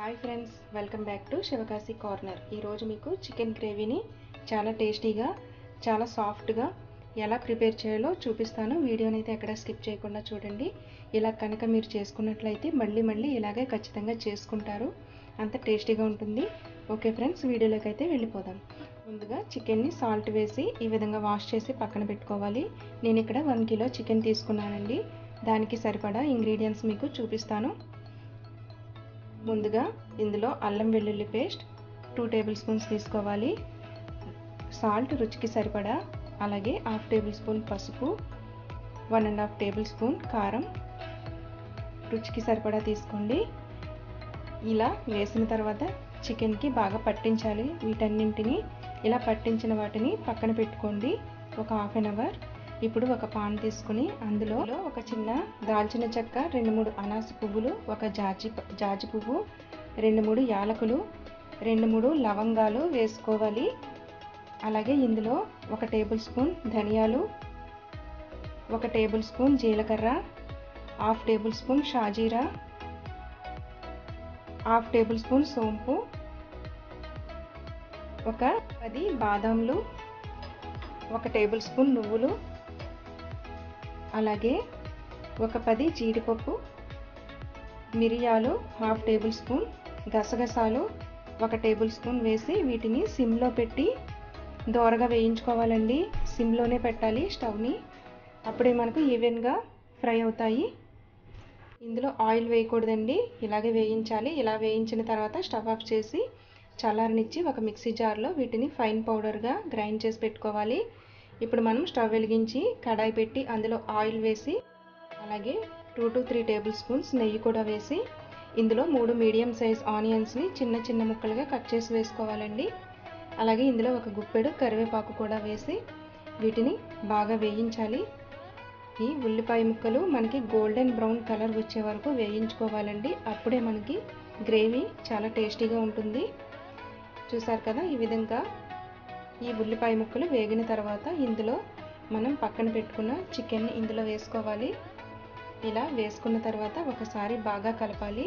Hi friends, welcome back to Sivakasi corner. ఈరోజు మీకు chicken గ్రేవీని చాలా టేస్టీగా, చాలా సాఫ్ట్గా ఎలా ప్రిపేర్ చేయాలో చూపిస్తాను. వీడియోని అయితే ఎక్కడ స్కిప్ చేయకుండా చూడండి. ఇలా కనుక మీరు చేసుకున్నట్లయితే మళ్ళీ ఇలాగే ఖచ్చితంగా చేసుకుంటారు. అంత టేస్టీగా ఉంటుంది. ఓకే ఫ్రెండ్స్, వీడియోలోకి అయితే వెళ్ళిపోదాం. ముందుగా చికెన్ని సాల్ట్ వేసి ఈ విధంగా వాష్ చేసి పక్కన పెట్టుకోవాలి. నేను ఇక్కడ 1 కిలో చికెన్ తీసుకున్నానండి. దానికి సరిపడా ఇంగ్రీడియంట్స్ మీకు చూపిస్తాను. ముందుగా ఇందులో అల్లం వెల్లుల్లి పేస్ట్ 2 టేబుల్ స్పూన్స్ తీసుకోవాలి. సాల్ట్ రుచికి సరిపడా, అలాగే 1/2 టేబుల్ స్పూన్ పసుపు, 1.5 టేబుల్ స్పూన్ కారం రుచికి సరిపడా తీసుకోండి. ఇలా వేసిన తర్వాత చికెన్కి బాగా పట్టించాలి. వీటన్నింటిని ఇలా పట్టించిన వాటిని పక్కన పెట్టుకోండి ఒక 1/2 అవర్. ఇప్పుడు ఒక పాన్ తీసుకుని అందులో ఒక చిన్న దాల్చిన చెక్క, 2-3 అనాస పువ్వులు, ఒక జాజి పువ్వు, 2-3 యాలకులు, 2-3 లవంగాలు వేసుకోవాలి. అలాగే ఇందులో 1 టేబుల్ స్పూన్ ధనియాలు, 1 టేబుల్ స్పూన్ జీలకర్ర, 1/2 టేబుల్ స్పూన్ షాజీరా, 1/2 టేబుల్ స్పూన్ సోంపు, ఒక 10 బాదాంలు, 1 టేబుల్ స్పూన్ నువ్వులు, అలాగే ఒక 10 జీడిపప్పు, మిరియాలు 1/2 టేబుల్ స్పూన్, గసగసాలు 1 టేబుల్ స్పూన్ వేసి వీటిని సిమ్లో పెట్టి దోరగా వేయించుకోవాలండి. సిమ్లోనే పెట్టాలి స్టవ్ని, అప్పుడే మనకు ఈవెన్గా ఫ్రై అవుతాయి. ఇందులో ఆయిల్ వేయకూడదండి, ఇలాగే వేయించాలి. ఇలా వేయించిన తర్వాత స్టవ్ ఆఫ్ చేసి చల్లారనిచ్చి ఒక మిక్సీ జార్లో వీటిని ఫైన్ పౌడర్గా గ్రైండ్ చేసి పెట్టుకోవాలి. ఇప్పుడు మనం స్టవ్ వెలిగించి కడాయి పెట్టి అందులో ఆయిల్ వేసి, అలాగే 2 to 3 టేబుల్ స్పూన్స్ నెయ్యి కూడా వేసి ఇందులో 3 మీడియం సైజ్ ఆనియన్స్ని చిన్న ముక్కలుగా కట్ చేసి వేసుకోవాలండి. అలాగే ఇందులో ఒక గుప్పెడు కరివేపాకు కూడా వేసి వీటిని బాగా వేయించాలి. ఈ ఉల్లిపాయ ముక్కలు మనకి గోల్డెన్ బ్రౌన్ కలర్ వచ్చే వరకు వేయించుకోవాలండి. అప్పుడే మనకి గ్రేవీ చాలా టేస్టీగా ఉంటుంది. చూసారు కదా, ఈ విధంగా ఈ ఉల్లిపాయ ముక్కలు వేగిన తర్వాత ఇందులో మనం పక్కన పెట్టుకున్న చికెన్ని ఇందులో వేసుకోవాలి. ఇలా వేసుకున్న తర్వాత ఒకసారి బాగా కలపాలి.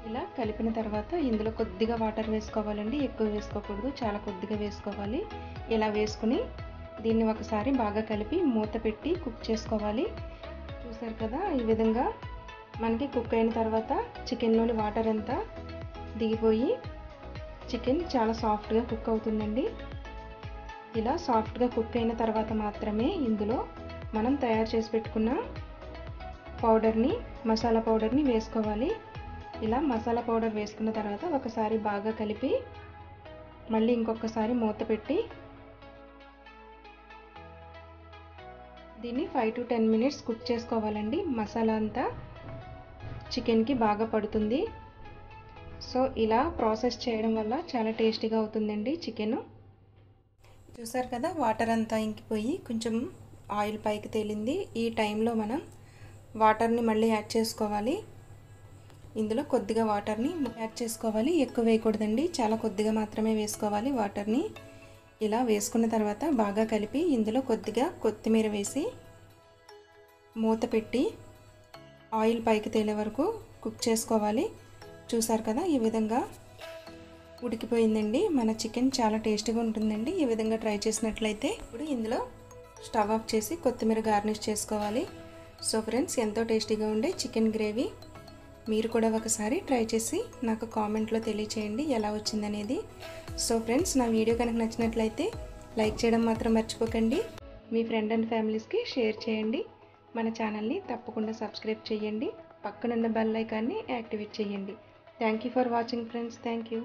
ఇలా కలిపిన తర్వాత ఇందులో కొద్దిగా వాటర్ వేసుకోవాలండి, ఎక్కువ వేసుకోకూడదు, చాలా కొద్దిగా వేసుకోవాలి. ఇలా వేసుకుని దీన్ని ఒకసారి బాగా కలిపి మూత పెట్టి కుక్ చేసుకోవాలి. చూసారు కదా, ఈ విధంగా మనకి కుక్ అయిన తర్వాత చికెన్లోని వాటర్ అంతా దిగిపోయి చికెన్ చాలా సాఫ్ట్గా కుక్ అవుతుందండి. ఇలా సాఫ్ట్గా కుక్ అయిన తర్వాత మాత్రమే ఇందులో మనం తయారు చేసి పెట్టుకున్న మసాలా పౌడర్ని వేసుకోవాలి. ఇలా మసాలా పౌడర్ వేసుకున్న తర్వాత ఒకసారి బాగా కలిపి మళ్ళీ ఇంకొకసారి మూత పెట్టి దీన్ని 5 to 10 మినిట్స్ కుక్ చేసుకోవాలండి. మసాలా అంతా చికెన్కి బాగా పడుతుంది. సో ఇలా ప్రాసెస్ చేయడం వల్ల చాలా టేస్టీగా అవుతుందండి చికెన్. చూసారు కదా, వాటర్ అంతా ఇంకిపోయి కొంచెం ఆయిల్ పైకి తేలింది. ఈ టైంలో మనం వాటర్ని మళ్ళీ యాడ్ చేసుకోవాలి. ఇందులో కొద్దిగా వాటర్ని యాడ్ చేసుకోవాలి, ఎక్కువ వేయకూడదండి, చాలా కొద్దిగా మాత్రమే వేసుకోవాలి వాటర్ని. ఇలా వేసుకున్న తర్వాత బాగా కలిపి ఇందులో కొద్దిగా కొత్తిమీర వేసి మూత పెట్టి ఆయిల్ పైకి తేలే వరకు కుక్ చేసుకోవాలి. చూసారు కదా, ఈ విధంగా ఉడికిపోయిందండి. మన చికెన్ చాలా టేస్టీగా ఉంటుందండి ఈ విధంగా ట్రై చేసినట్లయితే. ఇప్పుడు ఇందులో స్టవ్ ఆఫ్ చేసి కొత్తిమీర గార్నిష్ చేసుకోవాలి. సో ఫ్రెండ్స్, ఎంతో టేస్టీగా ఉండే చికెన్ గ్రేవీ మీరు కూడా ఒకసారి ట్రై చేసి నాకు కామెంట్లో తెలియచేయండి ఎలా వచ్చిందనేది. సో ఫ్రెండ్స్, నా వీడియో కనుక నచ్చినట్లయితే లైక్ చేయడం మాత్రం మర్చిపోకండి. మీ ఫ్రెండ్ అండ్ ఫ్యామిలీస్కి షేర్ చేయండి. మన ఛానల్ని తప్పకుండా సబ్స్క్రైబ్ చేయండి. పక్కనున్న బెల్ ఐకాన్ని యాక్టివేట్ చేయండి. Thank you for watching friends. Thank you.